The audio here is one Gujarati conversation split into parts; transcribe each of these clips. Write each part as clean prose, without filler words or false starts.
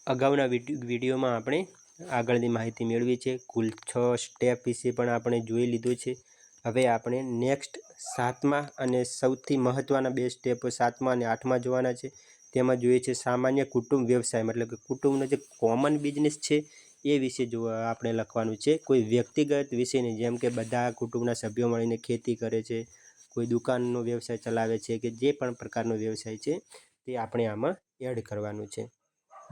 અગાઉના વિડીયોમાં આપણે આગળની માહિતી મેળવી છે। કુલ 6 સ્ટેપ વિશે પણ આપણે જોઈ લીધું છે। હવે આપણે નેક્સ્ટ 7મા અને સૌથી મહત્ત્વના 2 સ્ટેપો 7મા અને 8મા જોવાના છે। તેમાં જોઈએ છે સામાન્ય કુટુંબ વ્યવસાય, મતલબ કે કુટુંબનો જે કોમન બિઝનેસ છે એ વિશે આપણે લખવાનું છે। કોઈ વ્યક્તિગત વિશે નહીં, જેમ કે બધા કુટુંબના સભ્યો મળીને ખેતી કરે છે, કોઈ દુકાનનો વ્યવસાય ચલાવે છે, કે જે પણ પ્રકારનો વ્યવસાય છે તે આપણે આમાં એડ કરવાનું છે।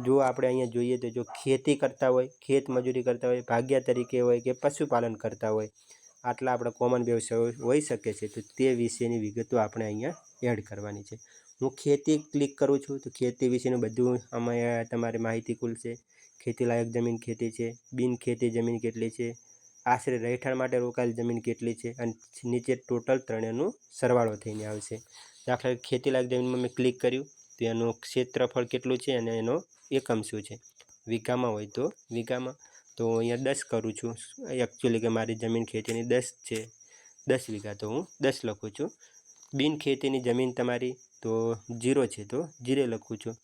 જો આપણે અહીંયા જોઈએ તો જો ખેતી કરતા હોય, ખેત મજૂરી કરતા હોય, ભાગ્યા તરીકે હોય કે પશુપાલન કરતા હોય, આટલા આપણા કોમન વ્યવસાય હોઈ શકે છે। તો તે વિશેની વિગતો આપણે અહીંયા એડ કરવાની છે। હું ખેતી ક્લિક કરું છું તો ખેતી વિશેનું બધું આમાં તમારી માહિતી ખુલશે। ખેતીલાયક જમીન ખેતી છે, બિન ખેતી જમીન કેટલી છે, આશરે રહેઠાણ માટે રોકાયેલ જમીન કેટલી છે, અને નીચે ટોટલ ત્રણેયનું સરવાળો થઈને આવશે। દાખલા તરીકે ખેતીલાયક જમીનમાં મેં ક્લિક કર્યું તો એનું ક્ષેત્રફળ કેટલું છે અને એનો એકમ શું છે। વીઘામાં હોય તો વીઘામાં, તો અહીંયા 10 કરું છું। એકચ્યુઅલી કે મારી જમીન ખેતીની 10 છે, 10 વીઘા, તો હું 10 લખું છું। બિન ખેતીની જમીન તમારી તો 0 છે તો 0 લખું છું।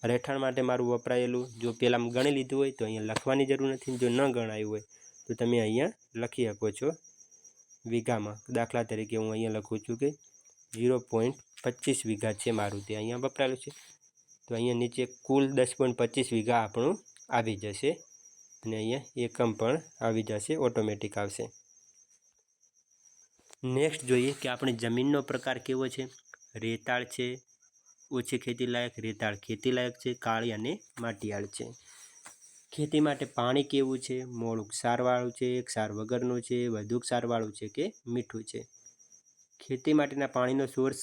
રહેઠાણ માટે મારું વપરાયેલું જો પહેલાં ગણી લીધું હોય તો અહીંયા લખવાની જરૂર નથી। જો ન ગણાયું હોય તો તમે અહીંયા લખી શકો છો વીઘામાં। દાખલા તરીકે હું અહીંયા લખું છું કે 0.25 વીઘા છે મારું, તે અહીંયા વપરાયેલું છે। તો અહીંયા નીચે કુલ 10.25 વીઘા આપણું આવી જશે, અને અહીંયા એકમ પણ આવી જશે, ઓટોમેટિક આવશે। નેક્સ્ટ જોઈએ કે આપણી જમીનનો પ્રકાર કેવો છે। રેતાળ છે, ઓછી ખેતીલાયક, રેતાળ ખેતીલાયક છે, કાળી અને માટીયાળ છે। ખેતી માટે પાણી કેવું છે, મોળું ક્ષારવાળું છે, ક્ષાર વગરનું છે, વધુ ક્ષારવાળું છે કે મીઠું છે। ખેતી માટેના પાણીનો સોર્સ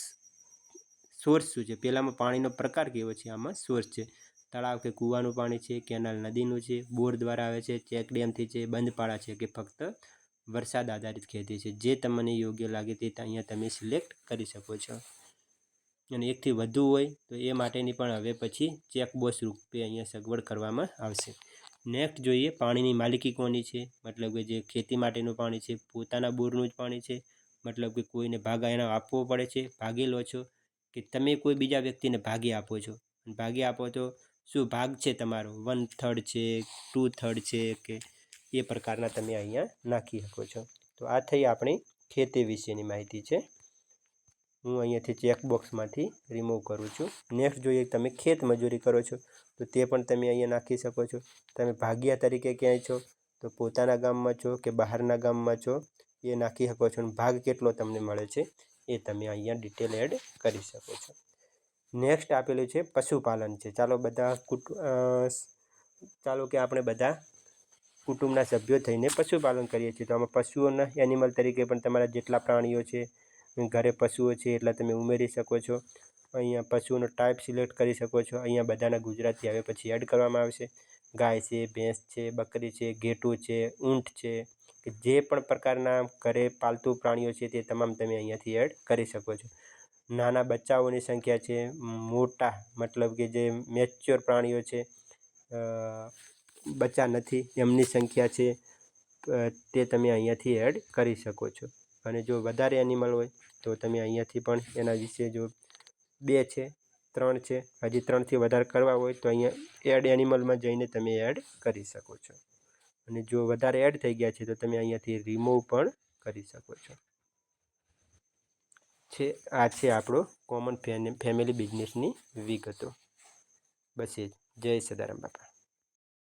શું છે, પહેલાંમાં પાણીનો પ્રકાર કેવો છે, આમાં સોર્સ છે, તળાવ કે કૂવાનું પાણી છે, કેનાલ નદીનું છે, બોર દ્વારા આવે છે, ચેક ડેમથી છે, બંધપાળા છે કે ફક્ત વરસાદ આધારિત ખેતી છે। જે તમને યોગ્ય લાગે તે અહીંયા તમે સિલેક્ટ કરી શકો છો। અને એકથી વધુ હોય તો એ માટેની પણ હવે પછી ચેકબોક્સ રૂપે અહીંયા સગવડ કરવામાં આવશે। નેક્સ્ટ જોઈએ પાણીની માલિકી કોની છે, મતલબ કે જે ખેતી માટેનું પાણી છે પોતાના બોરનું જ પાણી છે, મતલબ કે કોઈને ભાગ એના આપવો પડે છે, ભાગી લો છો, કે તમે કોઈ બીજા વ્યક્તિને ભાગે આપો છો। ભાગે આપો તો શું ભાગ છે તમારો 1/3 છે, 2/3 છે, કે એ પ્રકારના તમે અહીંયા નાખી શકો છો। તો આ થઈ આપણી ખેતી વિશેની માહિતી છે। હું અહીંયાથી ચેકબોક્સમાંથી રિમૂવ કરું છું। નેક્સ્ટ જોઈએ તમે ખેત મજૂરી કરો છો તો તે પણ તમે અહીંયા નાખી શકો છો। તમે ભાગ્યા તરીકે ક્યાંય છો તો પોતાના ગામમાં છો કે બહારના ગામમાં છો એ નાખી શકો છો, અને ભાગ કેટલો તમને મળે છે એ તમે અહીંયા ડિટેલ એડ કરી શકો છો। નેક્સ્ટ આપેલું છે પશુપાલન છે। ચાલો કે આપણે બધા કુટુંબના સભ્યો થઈને પશુપાલન કરીએ છીએ, તો આમાં પશુઓના એનિમલ તરીકે પણ તમારા જેટલા પ્રાણીઓ છે, ઘરે પશુઓ છે એટલા તમે ઉમેરી શકો છો। અહીંયા પશુઓનો ટાઈપ સિલેક્ટ કરી શકો છો। અહીંયા બધાના ગુજરાતી હવે પછી એડ કરવામાં આવશે। ગાય છે, ભેંસ છે, બકરી છે, ઘેટું છે, ઊંટ છે, કે જે પણ પ્રકારના ઘરે પાલતુ પ્રાણીઓ છે તે તમામ તમે અહીંયાથી એડ કરી શકો છો। નાના બચ્ચાઓની સંખ્યા છે, મોટા મતલબ કે જે મેચ્યોર પ્રાણીઓ છે, બચ્ચા નથી એમની સંખ્યા છે, તે તમે અહીંયાથી એડ કરી શકો છો। અને જો વધારે એનિમલ હોય તો તમે અહીંયાથી પણ એના વિશે જો 2 છે, 3 છે, હજી 3થી વધારે કરવા હોય તો અહીંયા એડ એનિમલમાં જઈને તમે એડ કરી શકો છો। અને જો વધારે એડ થઈ ગયા છે તો તમે અહીંયાથી રિમૂવ પણ કરી શકો છો। આ છે આપણો કોમન ફેમિલી બિઝનેસની વિગતો। બસ એ જ। જય સદારામ બાપા।